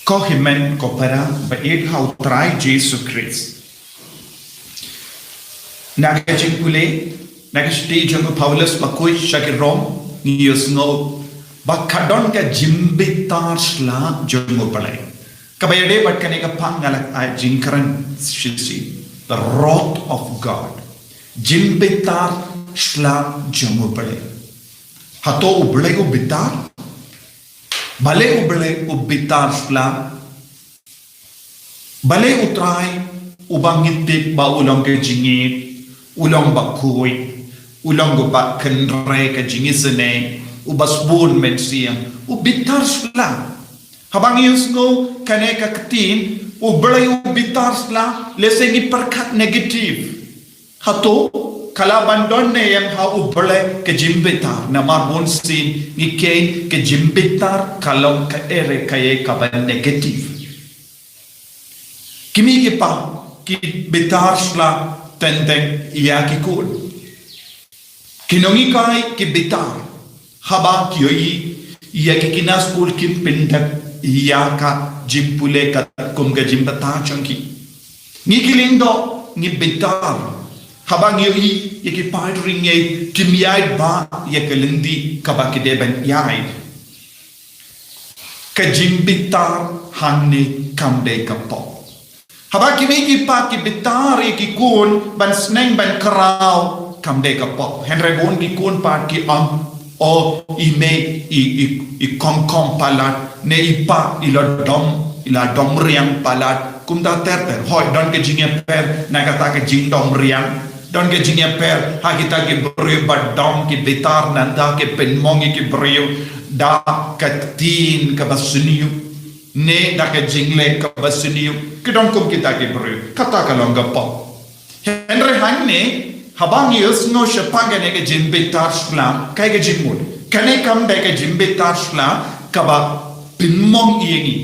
Kohimen kopara ba hau trai Jesus Christ. Nagajing pule, nagasti jang Paulus bakui shakirom, nius no, bakadon ka jimbitar sla jango palai. Kabayade bat kaneka pangalak ay jingkaran shisi, the wrath of God. Jimbitar sla jango palai. Hato ublay ubitar, bale ublay ubitar sla, bale utray ubangitip ba ulang ke jingit. Ulang bakui, ulang gubat kenre ke jingisene, ubasbun mensiang, ubitar sla. Habang yusno kaneka ketin, ublay ubitar sla, lesengi perkat negatif. Hato kalaban donne yang ha ublay ke jimbitar, namar bonsin ngikain ke jimbitar kalau ke ere kaye kaban negatif. Kimi kipa ki bitar sla. Tenteng ia kikul kinongi kai kibitar haba kioi ia kikinas kul kim pindak ia ka jimpule ka kum ga jimbata changki ni kilindo ni bitar haba ngioi ia ki padringe kimiai ba ia kelindi kaba kideben yai ka jimbitar hanni kamde kapok. Haba kimi pa ki bitar ki kun ban sneng ban karau kam de ka pop henre bon ki kun pa ki o ime i kom palat ne i pa ila dom riang palat kum da ter hoi don ke jinge per na kata ke jing dom riang don ke jinge per ha kita ke brio ba dom ki bitar nanda ke pen mongi ki brio da katin ka basuniu ne da ke jingle ka basuniu kidong kum kita ke bro kata kalong gapo henry hanne habang yus no shapanga ne ke jimbitar slam kai ke jimud kane kam de ke jimbitar slam kaba pinmong iengi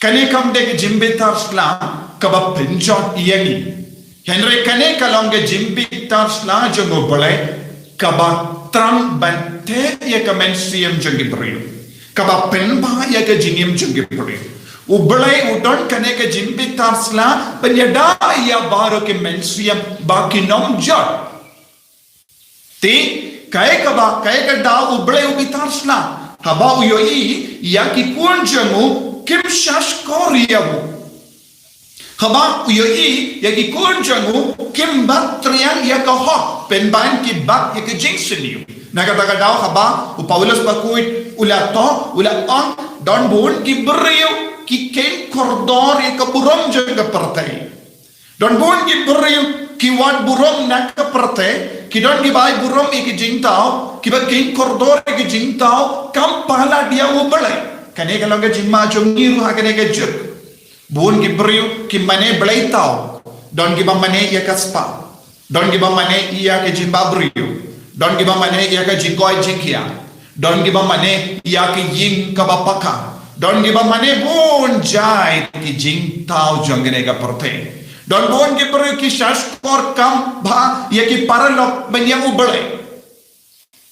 kane kam de ke jimbitar slam kaba pinchon iengi henry kane kalong ke jimbitar slam jongo bolai kaba trang bante ye kamen siem jongi bro kaba penba ya ke jingim jongi bro ublay udon kane ke jimbitar sla penyada ya baro ke mensiam baki nom jot ti kaya ka da ublay ubitar sla haba uyoi ya ki kunjamu kim shash koriyamu haba uyoi ya ki kunjamu kim batrian ya ka hok penban ki bak ya ke jingseniu nagadaga daw haba Paulus bakuit ulato ula on don bun ki beriu ki ken kordor e ka burom jaga partai don bon ki beriu ki wat burom nak ka partai ki don ki bai burom e ki jingtao ki ba ken kordor e ki jingtao kam pala dia ubalai kane ka longa jimma jongiru ha kane ka juk bon ki beriu ki mane blai tao don ki ba mane ya ka spa don ki ba mane ya ke jimba beriu don ki ba mane ya ka jingoi jingkia don ki ba mane ya ke ying ka bapaka don ki ba mane bon jai ki jing tao jongene ka porte don bon ki bro ki shash kor kam ba ye ki paralok banya ublay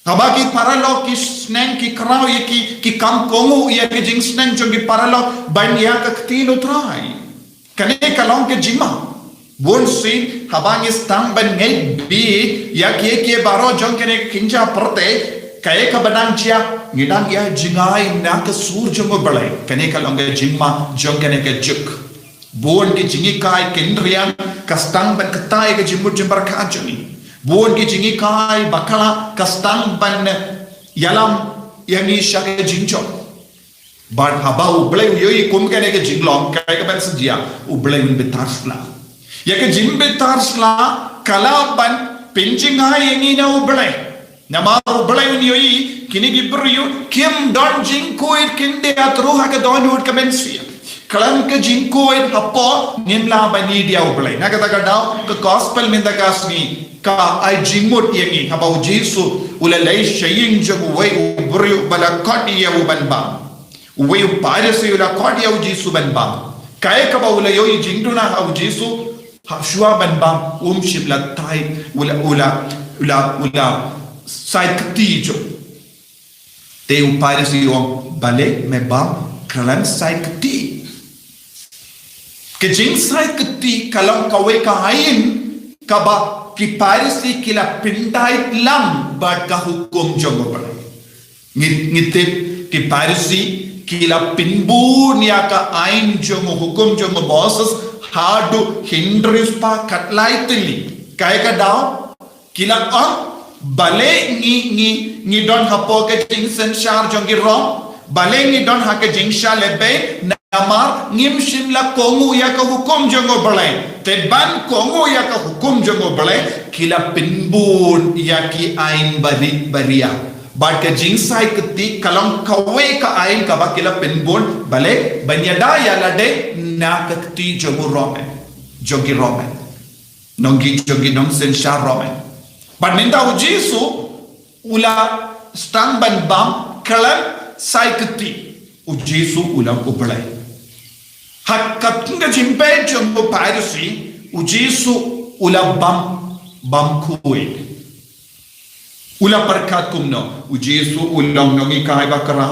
haba ki paralok ki sneng ki krao ye ki kam kongu ye ki jing sneng jong ki paralok banya ka ktino trai kane kalong ke jima bon sin haba ni stang ban ngei bi ya ki baro jong kene kinja porte kaya ka banang chia ngidang ya jingai na ka sur jong balai kane ka longa jingma jong kane ka juk bon ki jingi kai kendrian kastang ban katai ka jimut jimbar ka joni bon ki jingi kai bakala kastang ban yalam yangi shaka jingcho ban haba ublay yoi kum kane ka jinglong kaya ka ban sejia ublay un betarsla ya ka jim betarsla kala ban pinjingai yangi na ublay nama ublay yoi kini gibriu kim don jingkoid kinde atru ha ka don ud ka mensia kalam ka jingkoid hapo nimla bani dia ublay nakata ka daw ka gospel minda kasni ka ai jingmut yangi haba jesu ula lay shayin jagu way ubriu bala kodi ya ubanba way parisi ula kodi ya jesu banba kaya ka ba ula yoi jingduna ha jesu ha shua banba shibla tai ula sai ktijo te parisi yo bale me bam kalan sai keti kejing sai keti kalau kawe kain kaba ki parisi kila pindai lam bat ka hukum jongo pada ngitip ki parisi kila pinbun ya ka ain jongo hukum jongo bosses hadu hindris pa katlai tili kaya ka daw kila bale ngi don hapo ke jing sen shar jongi rom bale ngi don ha ke jing sha lebe namar ngim shim la kongu ya ka hukum jongo balai te ban kongu ya ka hukum jongo balai kila pinbun ya ki ain baria bat ke jing sai keti kalam kawe ka ain ka ba kila pinbun bale banyada ya lade na keti jongo rome jongi rome nongi jongi nong sen sha rome but minta ujisu ula stang ban bam kalam sai keti ujisu ulang ubalai hakat nga jimpe jumbo parisi ujisu ula bam kuwe ula perkat kumno ujisu ulang nongi kai bakara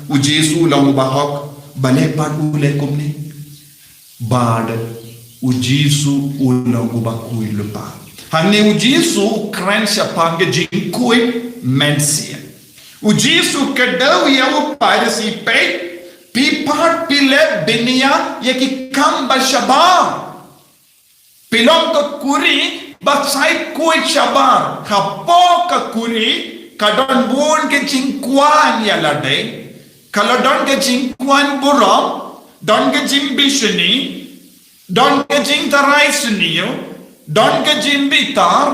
ujisu ulang bahok bale bad ule kumne bad ujisu ulang ubakuwe lupa hane ujisu kran siapa ke jingkuwe mensia ujisu kedau ya parisi pe pipat pile binia yaki kamba shabar pilong ka kuri baksai kuit shabar kapo ka kuri kadon bun ke jingkuan ya lade kalau don ke jingkuan buram don ke jimbishini don ke jingtarai seniyo don ke jimbitar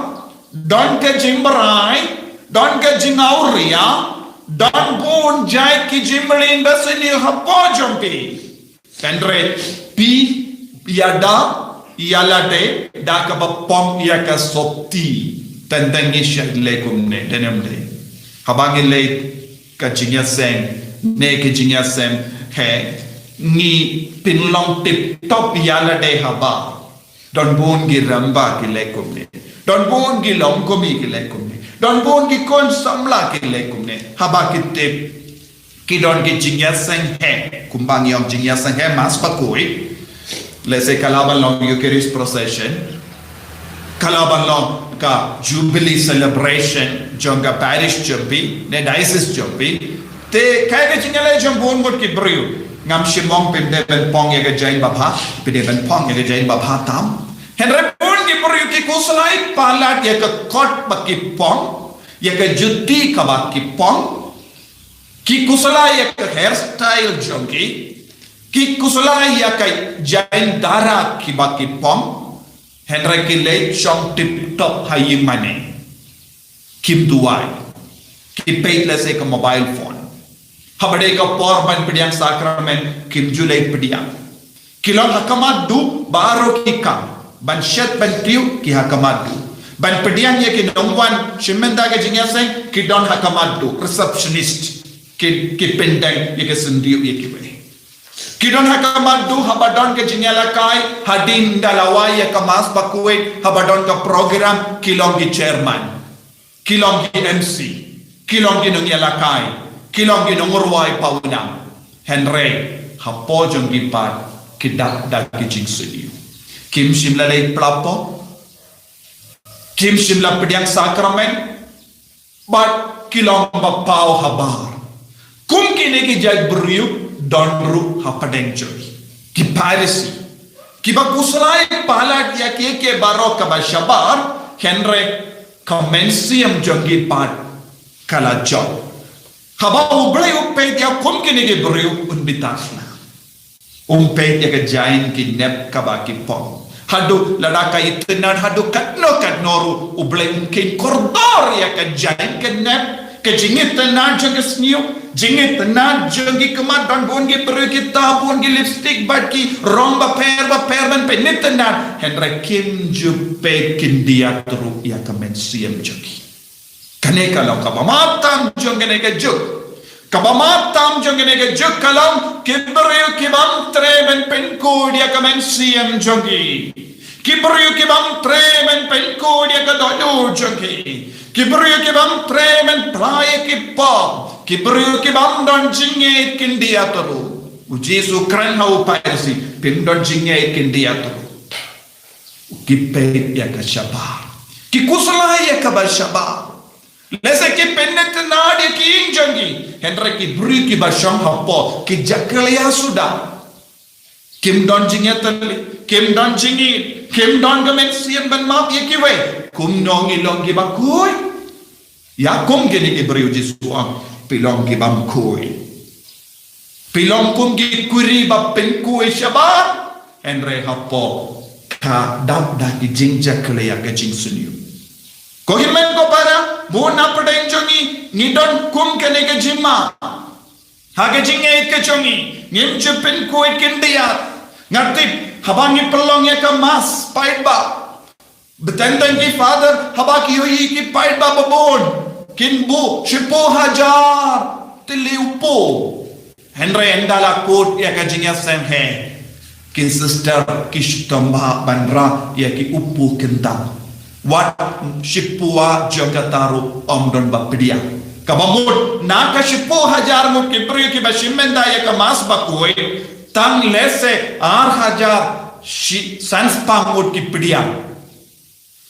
don ke jimbarai don ke jingauria don bun jai ki jimbalin basini hapo jompi kendre pi yada yalade da ka bapom ya ka sopti tandangi shadle kumne denemde habangi le ka jingya sen ne ke jingya sen he ni pinlong tip top yalade haba don bun gi ramba ki le kumne don bun gi long komi ki le kumne don bon ki kon samla ke le kumne haba kitte ki don ki jingya sang he kumbang yom jingya sang he mas pakoi le se kalaban long eucharist procession kalaban long ka jubilee celebration jonga parish jumpi ne diocese jumpi te kai ke jingya le jom bon bot ki brio ngam shimong pim de ben pong ye ke jain babha pide ben pong ye ke jain babha tam henre bon ki brio ki kuslai palat ye ke kot baki pong ye ke jutti ka baki pong ki kusala ye ke hairstyle jongi ki kusala ye ke jain dara ki baki pong henre ki le chong tip top hayi mane kim duai ki peitle se ka mobile phone habade ka porban pidiang sakramen kim julai pidiang kilon hakamat du baro ki kam ban shet ban tiu ki hakamat du ban pidiang ye ki nongwan shimenda ke jingya sen ki don hakamat du receptionist ki pendang ye ke sendiu ye ki bani ki don hakamat du habadon ke jingya lakai hadin dalawa ye kamas bakuwe habadon ka program kilong ki chairman kilong ki MC kilong ki nong lakai kilong ki nongurwai paunam henry hapo jong ki pat ki dak ki jing sendiu kim shimla lay plapo kim shimla pidiang sakramen but kilong bapau habar kum kine ki jag beriu donru hapadeng joy ki parisi ki bakuslai palat ya ke barok ka shabar henry commensium jongi pat kala job haba ublay uppe dia kum kine ki beriu unbitasna umpe ya ke jain ki nep ka ba ki pong hadu ladaka itenan hadu katnoru ublay umkin kordor ya ke jain ke nep ke jingit tenan jengis niu jingit tenan jengi kemat dan bon gi per kita bon gi lipstick bat ki romba per ban penit tenan henry kim jupe kindia tru ya kamen siem jogi kane kalau kabamatam jongene ke juk kabamatam jongene ke juk kalam kibreu kibam tremen penko dia kamen siem jogi kibreu kibam tremen penko dia ka dodo jogi kibreu kibam tremen playa kipop kibreu kibam don jingit kindia tru Jesu kran hau paisi pindon jingya ikin dia tu. Kipe ya ka shabar. Ki kusla ya ka ba shabar. Lese ki pennet na dia ki injangi. Henry ki bri ki ba sham hapo ki jakalya sudah. Kim don jingya tali. Kim don jingi. Kim don gamen sian ban map ya ki we. Kum nong ilong ki ba kuy. Ya kum gini ki bri Jesu ang pilong ki bam kuy. Pilong kum ki kuri ba penkuy shabar. Henry hapo ka dap da ki jingja kalaya ka jing sunyu. Ko himen ko para mo na padain jongi ni don kum kene ka jimma. Ha ka jingya it ka jongi ngim chu penkuy kindiya. Ngatip habangi pelong ya ka mas pait ba. Betentang ki father habaki hoyi ki pait ba babon. Kinbu 10,000 tiliupo. Henry endala kot ya ka jingya sem he. Kin sister kishtamba bandra ya ki upu kentang. Wat shipua jogataru omdon bapedia. Kabamut na ka 10,000 mut ki priyo ki bashimenda ya ka mas bakoi. Tang lese 8,000 sans pamut ki pedia.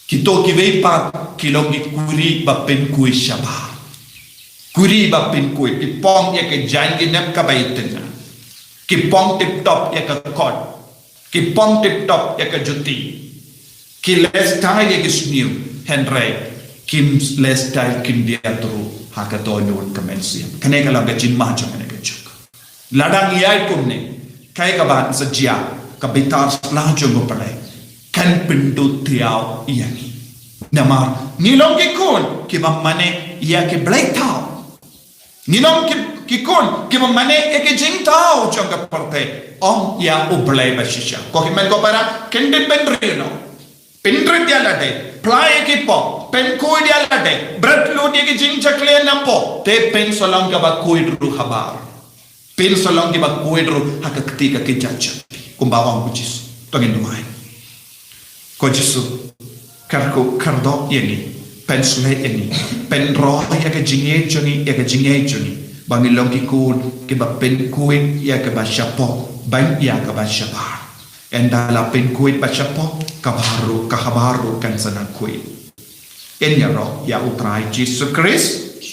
Kito ki veipa kilongi kuri bapen kui shabar. Kuri bapin kui ipong ya ke jangi nem ka baitena kipong tip top ya ka kod kipong tip top ya ka juti ki lifestyle ya ke snew Henry kim lifestyle kim dia tru hakatonun kamensia kane kala ga jin ma jang ne ka chuk ladang yai kumne kai ka ban sajia ka bitar la jong pare kan pintu tiao yani namar nilong ki kun ki mamane ya ke black tau Ninong kikun kimamane eke jing tau jangka parte om ya ublay basisya ko himen ko para kendit pendrino pendrit dia lade play ekipo pen ko dia lade brat lo dia ke jing chakle napo te pen solong ka ba kuidru habar pen solong ki ba kuidru hakakti ka kijacha kumbawang kujis tongin dumai ko jisu karko kardo yeni pen sule ini pen roh ya ke jingye joni bangilong ki kun ke ba pen kuit ya ke ba shapo ban ya ke ba shabar endala pen kuit ba shapo kahabaru kan sana kuit en ya roh ya utrai Jesus Christ.